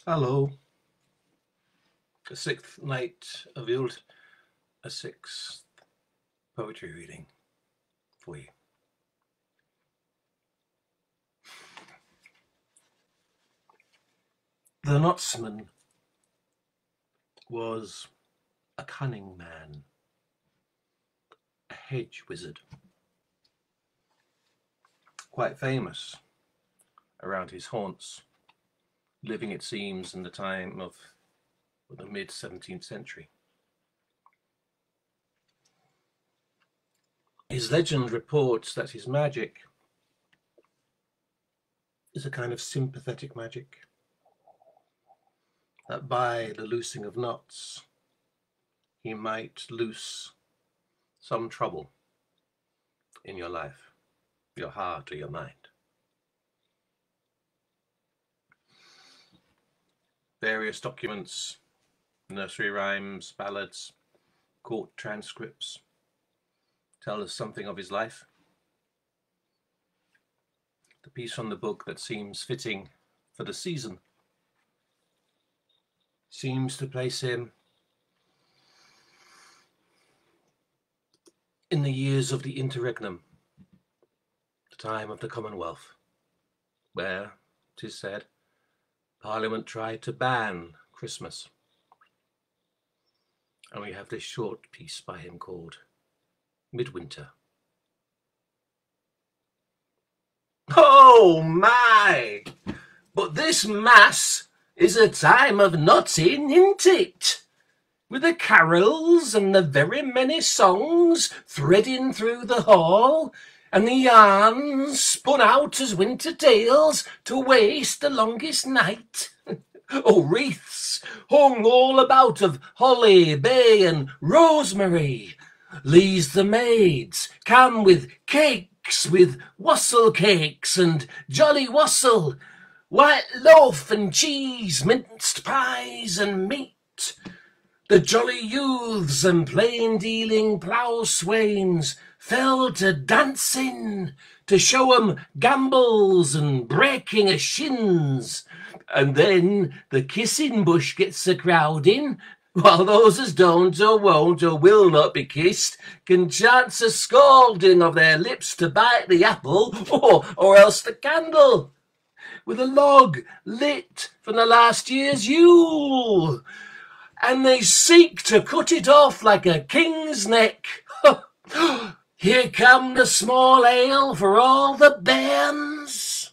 Hello. The sixth night of Yuletide, a sixth poetry reading for you. The Knotsman was a cunning man, a hedge wizard, quite famous around his haunts, living, it seems, in the time of the mid-17th century. His legend reports that his magic is a kind of sympathetic magic, that by the loosing of knots, he might loose some trouble in your life, your heart or your mind. Various documents, nursery rhymes, ballads, court transcripts tell us something of his life. The piece from the book that seems fitting for the season seems to place him in the years of the interregnum, the time of the Commonwealth, where, 'tis said, Parliament tried to ban Christmas. And we have this short piece by him called Midwinter. Oh my! But this Mass is a time of notting, isn't it? With the carols and the very many songs threading through the hall, and the yarns spun out as winter tales to waste the longest night. Oh, wreaths hung all about of holly, bay, and rosemary. Lees the maids come with cakes, with wassail cakes and jolly wassail, white loaf and cheese, minced pies and meat. The jolly youths and plain-dealing plough swains fell to dancing, to show 'em gambols and breaking of shins. And then the kissing bush gets a crowding, while those as don't or won't or will not be kissed can chance a scalding of their lips to bite the apple or else the candle, with a log lit from the last year's Yule. And they seek to cut it off like a king's neck. Here come the small ale for all the bairns.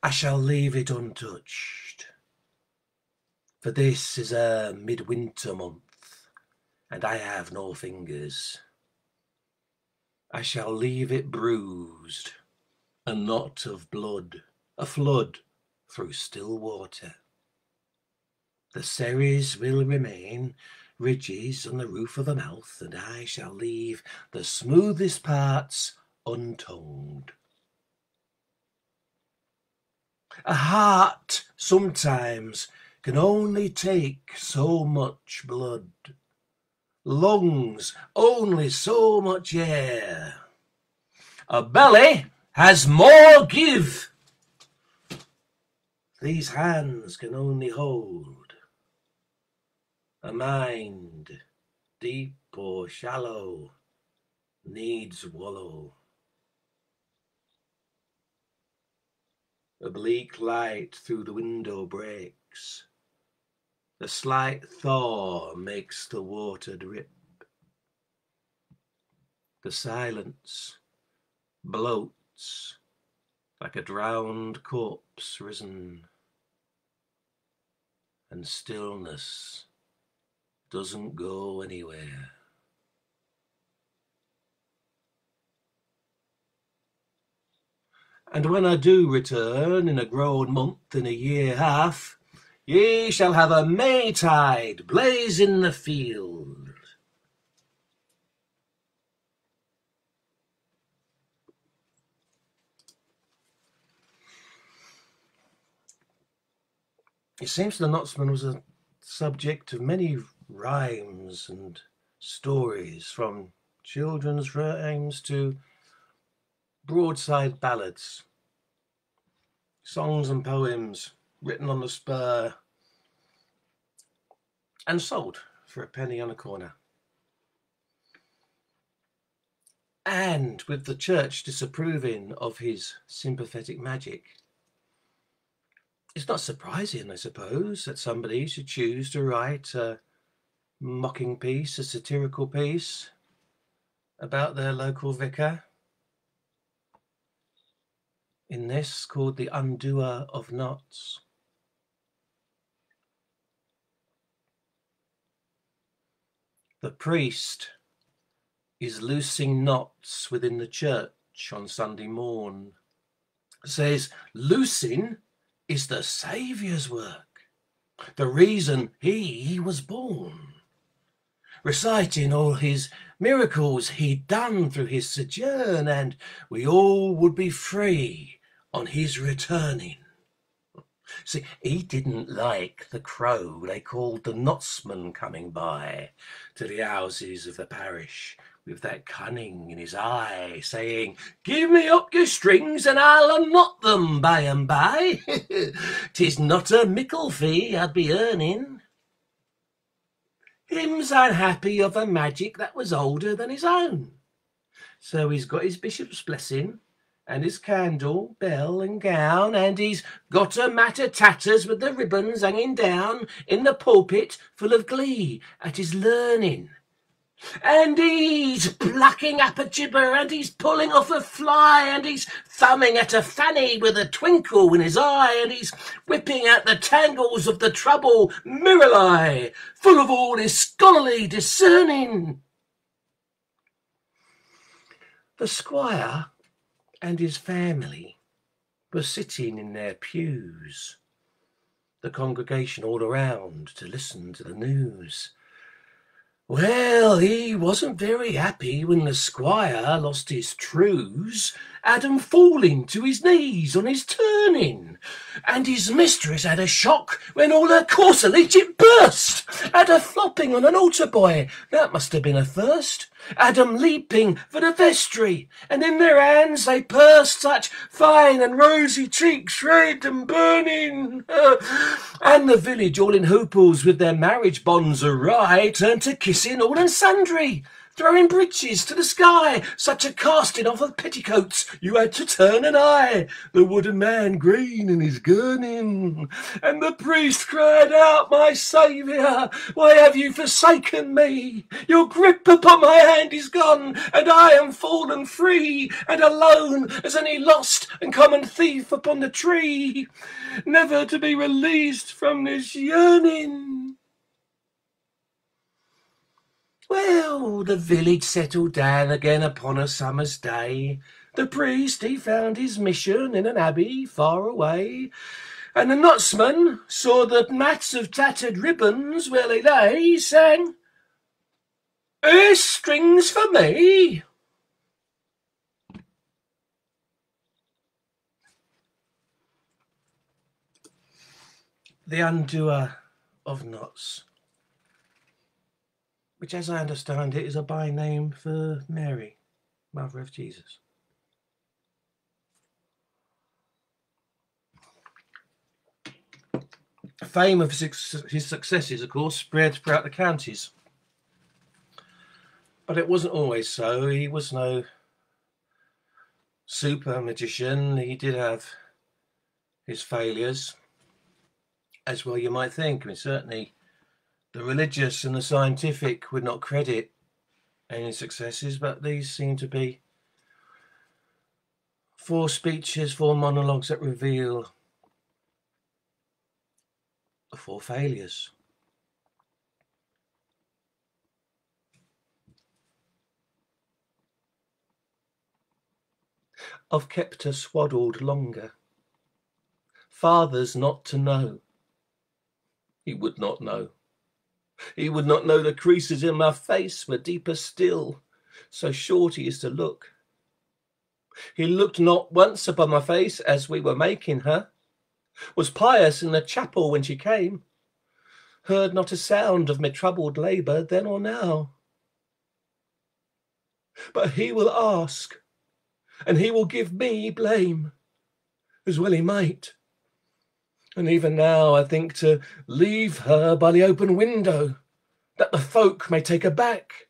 I shall leave it untouched, for this is a midwinter month, and I have no fingers. I shall leave it bruised, a knot of blood, a flood through still water. The cerries will remain, ridges on the roof of the mouth, and I shall leave the smoothest parts untongued. A heart sometimes can only take so much blood, lungs only so much air. A belly has more give. These hands can only hold. A mind, deep or shallow, needs wallow. A bleak light through the window breaks. The slight thaw makes the water drip. The silence bloats like a drowned corpse risen, and stillness doesn't go anywhere. And when I do return in a grown month in a year half, ye shall have a Maytide blaze in the field. It seems the Knotsman was a subject of many rhymes and stories, from children's rhymes to broadside ballads, songs and poems written on the spur and sold for a penny on a corner. And with the church disapproving of his sympathetic magic, it's not surprising, I suppose, that somebody should choose to write a mocking piece, a satirical piece about their local vicar. In this, called The Undoer of Knots. The priest is loosing knots within the church on Sunday morn. Says loosing is the Saviour's work, the reason he was born. Reciting all his miracles he'd done through his sojourn, and we all would be free on his returning. See, he didn't like the crow they called the Knotsman coming by to the houses of the parish with that cunning in his eye, saying, "Give me up your strings and I'll unknot them by and by. 'Tis not a mickle fee I'd be earning." Him's unhappy of a magic that was older than his own. So he's got his bishop's blessing and his candle, bell and gown, and he's got a mat of tatters with the ribbons hanging down in the pulpit full of glee at his learning. And he's plucking up a gibber, and he's pulling off a fly, and he's thumbing at a fanny with a twinkle in his eye, and he's whipping out the tangles of the trouble mirror full of all his scholarly discerning. The squire and his family were sitting in their pews, the congregation all around to listen to the news. Well, he wasn't very happy when the squire lost his trews, Adam falling to his knees on his turning, and his mistress had a shock when all her corselet it burst, had a flopping on an altar boy, that must have been a first, Adam leaping for the vestry, and in their hands they pursed such fine and rosy cheeks, red and burning, and the village all in hooples with their marriage bonds awry turned to kissing all and sundry, throwing breeches to the sky, such a casting off of petticoats you had to turn an eye, the wooden man green in his gurning, and the priest cried out, "My Saviour, why have you forsaken me? Your grip upon my hand is gone, and I am fallen free, and alone as any lost and common thief upon the tree, never to be released from this yearning." Well, the village settled down again upon a summer's day. The priest, he found his mission in an abbey far away, and the Knotsman saw the mats of tattered ribbons where they lay. He sang, "Here's strings for me." The Undoer of Knots, which, as I understand it, is a by name for Mary, Mother of Jesus. Fame of his successes, of course, spread throughout the counties. But it wasn't always so. He was no super magician. He did have his failures, as well you might think. I mean, certainly the religious and the scientific would not credit any successes, but these seem to be 4 speeches, 4 monologues that reveal the 4 failures. I've kept her swaddled longer. Father's not to know. He would not know. He would not know the creases in my face were deeper still, so short he is to look. He looked not once upon my face as we were making her, was pious in the chapel when she came, heard not a sound of me troubled labour then or now. But he will ask, and he will give me blame, as well he might. And even now I think to leave her by the open window, that the folk may take her back,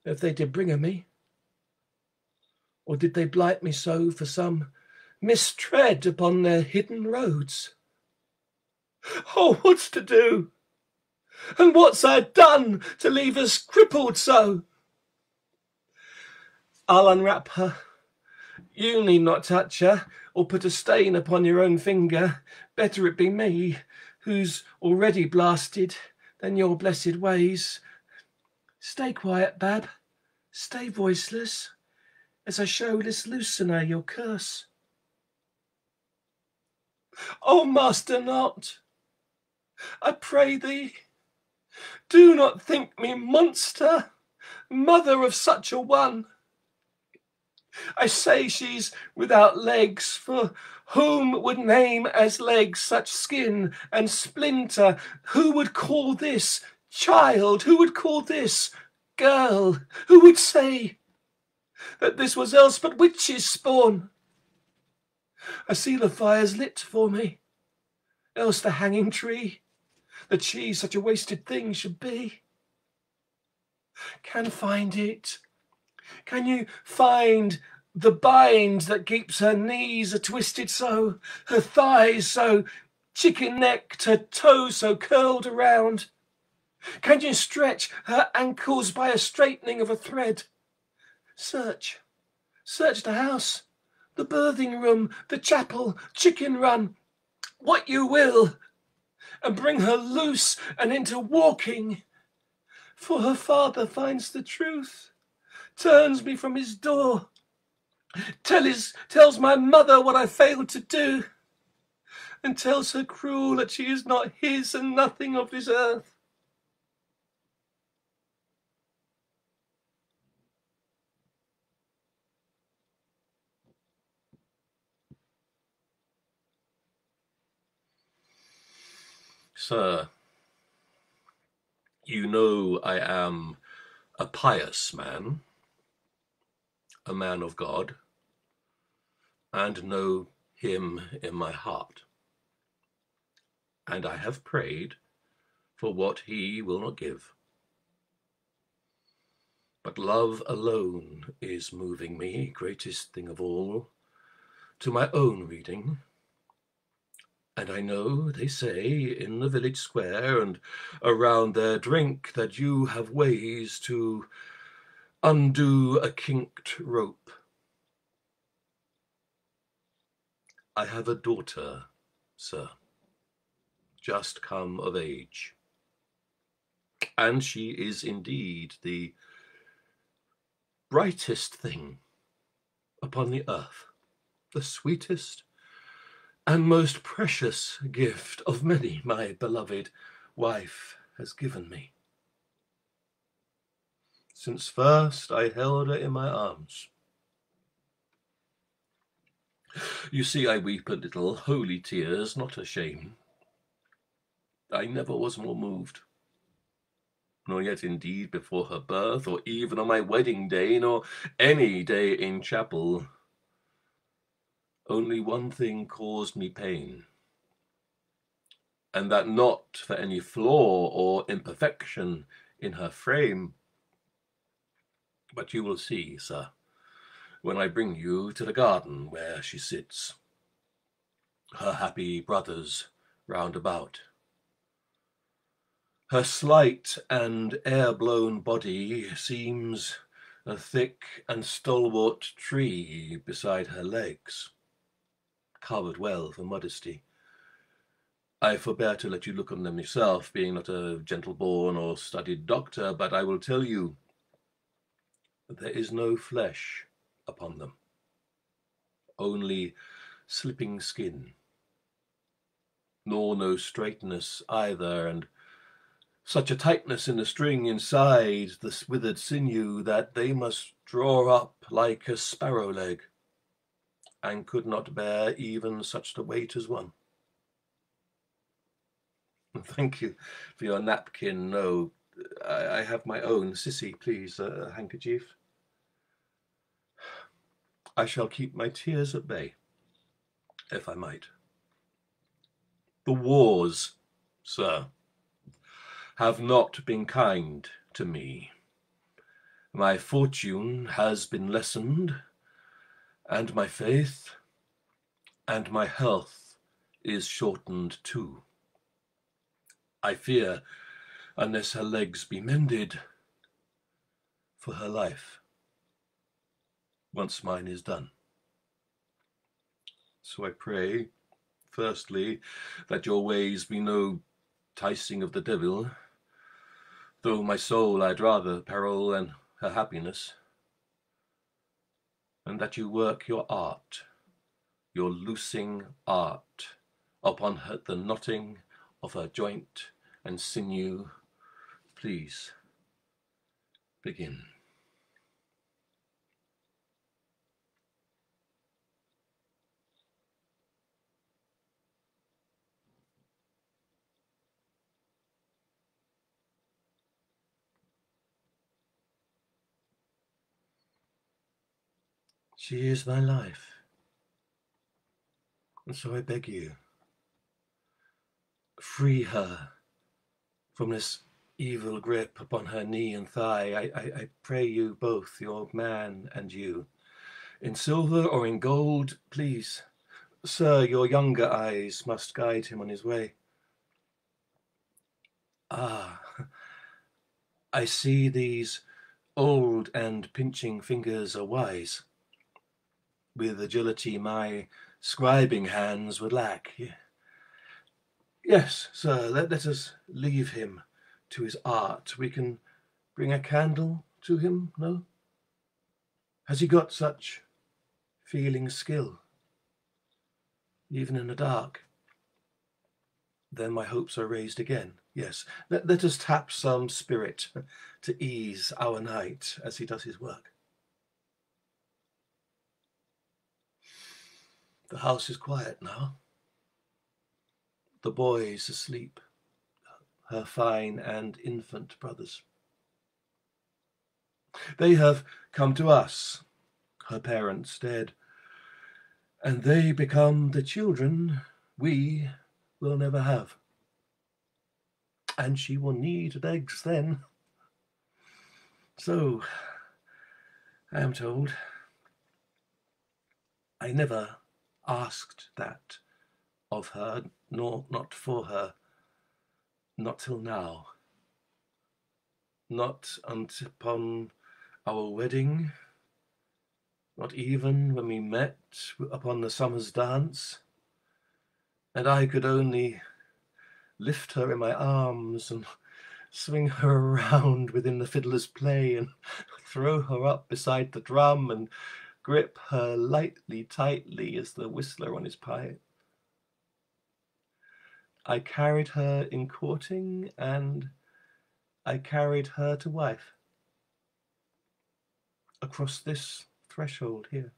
if they did bring her me. Or did they blight me so for some mistread upon their hidden roads? Oh, what's to do? And what's I done to leave us crippled so? I'll unwrap her. You need not touch her, or put a stain upon your own finger. Better it be me, who's already blasted, than your blessed ways. Stay quiet, Bab. Stay voiceless, as I show this Lucina your curse. Oh, Master Knot, I pray thee, do not think me monster, mother of such a one. I say she's without legs, for whom would name as legs such skin and splinter? Who would call this child? Who would call this girl? Who would say that this was else but witches' spawn? I see the fires lit for me, else the hanging tree, that she such a wasted thing should be. Can find it. Can you find the bind that keeps her knees a-twisted so, her thighs so chicken-necked, her toes so curled around? Can you stretch her ankles by a straightening of a thread? Search the house, the birthing room, the chapel, chicken run, what you will, and bring her loose and into walking. For her father finds the truth, turns me from his door, tells my mother what I failed to do, and tells her cruel that she is not his and nothing of this earth. Sir, you know I am a pious man, a man of God, and know him in my heart. And I have prayed for what he will not give. But love alone is moving me, greatest thing of all, to my own reading. And I know, they say, in the village square and around their drink, that you have ways to undo a kinked rope. I have a daughter, sir, just come of age, and she is indeed the brightest thing upon the earth, the sweetest and most precious gift of many my beloved wife has given me. Since first I held her in my arms. You see, I weep a little, holy tears, not ashamed. I never was more moved, nor yet indeed before her birth, or even on my wedding day, nor any day in chapel. Only one thing caused me pain, and that not for any flaw or imperfection in her frame. But you will see, sir, when I bring you to the garden where she sits, her happy brothers round about. Her slight and air-blown body seems a thick and stalwart tree beside her legs, covered well for modesty. I forbear to let you look on them yourself, being not a gentle-born or studied doctor, but I will tell you there is no flesh upon them, only slipping skin, nor no straightness either, and such a tightness in the string inside the withered sinew that they must draw up like a sparrow leg, and could not bear even such the weight as one. Thank you for your napkin. No, I have my own. Sissy, please, a handkerchief. I shall keep my tears at bay, if I might. The wars, sir, have not been kind to me. My fortune has been lessened, and my faith and my health is shortened too. I fear, unless her legs be mended, for her life, once mine is done. So I pray, firstly, that your ways be no ticing of the devil, though my soul I'd rather peril than her happiness, and that you work your art, your loosing art, upon her, the knotting of her joint and sinew. Please, begin. She is my life, and so I beg you, free her from this evil grip upon her knee and thigh. I pray you both, your man and you, in silver or in gold, please. Sir, your younger eyes must guide him on his way. Ah, I see these old and pinching fingers are wise. With agility my scribing hands would lack. Yes, sir, let us leave him to his art. We can bring a candle to him, no? Has he got such feeling skill, even in the dark? Then my hopes are raised again. Yes, let us tap some spirit to ease our night as he does his work. The house is quiet now. The boys asleep, her fine and infant brothers. They have come to us, her parents dead, and they become the children we will never have. And she will need legs then. So, I am told, I never asked that of her, nor not for her, not till now. Not upon our wedding, not even when we met upon the summer's dance, and I could only lift her in my arms and swing her around within the fiddler's play and throw her up beside the drum and grip her lightly, tightly as the whistler on his pipe. I carried her in courting, and I carried her to wife across this threshold here.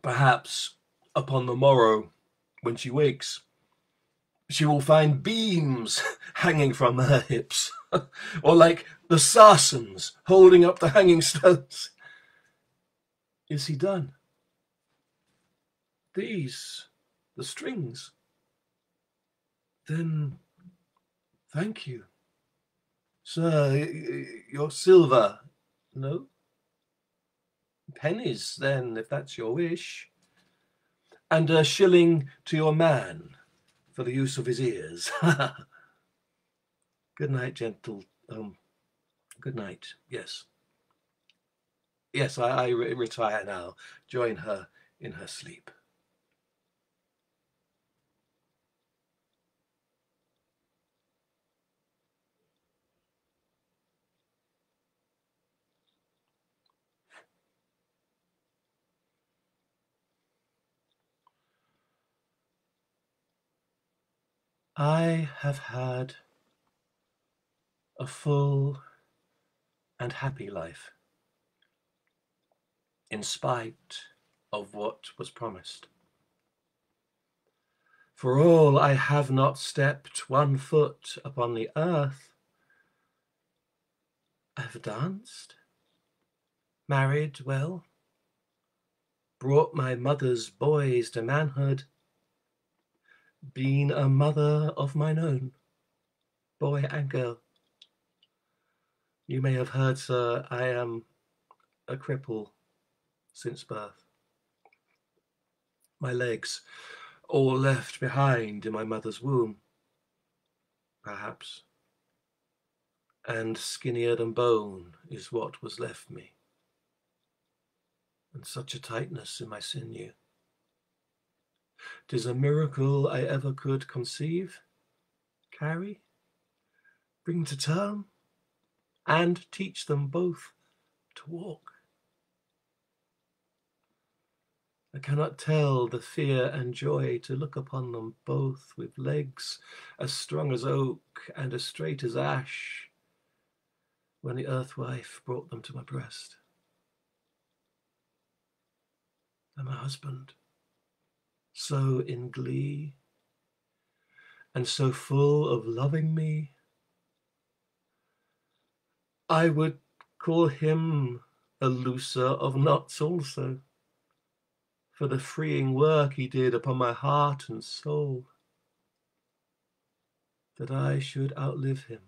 Perhaps upon the morrow, when she wakes, she will find beams hanging from her hips, or like the Sarsens holding up the hanging stones. Is he done? These, the strings. Then, thank you. Sir, your silver, no? Pennies, then, if that's your wish. And a shilling to your man for the use of his ears. Good night, gentle. Good night, yes. Yes, I retire now. Join her in her sleep. I have had a full and happy life, in spite of what was promised. For all I have not stepped one foot upon the earth, I've danced, married well, brought my mother's boys to manhood, been a mother of mine own, boy and girl. You may have heard, sir, I am a cripple since birth. My legs all left behind in my mother's womb, perhaps, and skinnier than bone is what was left me, and such a tightness in my sinew. 'Tis a miracle I ever could conceive, carry, bring to term, and teach them both to walk. I cannot tell the fear and joy to look upon them both with legs as strong as oak and as straight as ash when the earthwife brought them to my breast. And my husband, so in glee and so full of loving me, I would call him a looser of knots also, for the freeing work he did upon my heart and soul, that I should outlive him.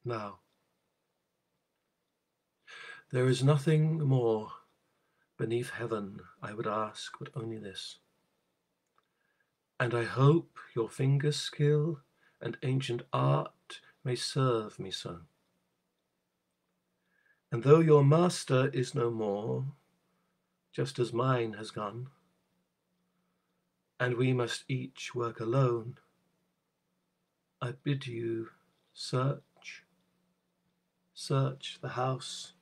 Now, there is nothing more beneath heaven I would ask but only this, and I hope your finger's skill and ancient art may serve me so. And though your master is no more, just as mine has gone, and we must each work alone, I bid you search the house,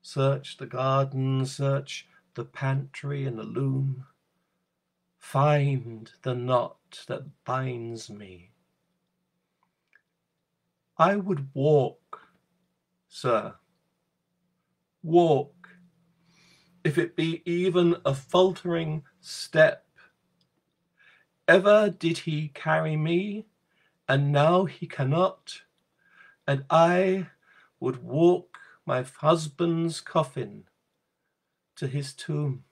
search the garden, search the pantry and the loom, find the knot that binds me. I would walk, sir, walk, if it be even a faltering step. Ever did he carry me, and now he cannot, and I would walk my husband's coffin to his tomb.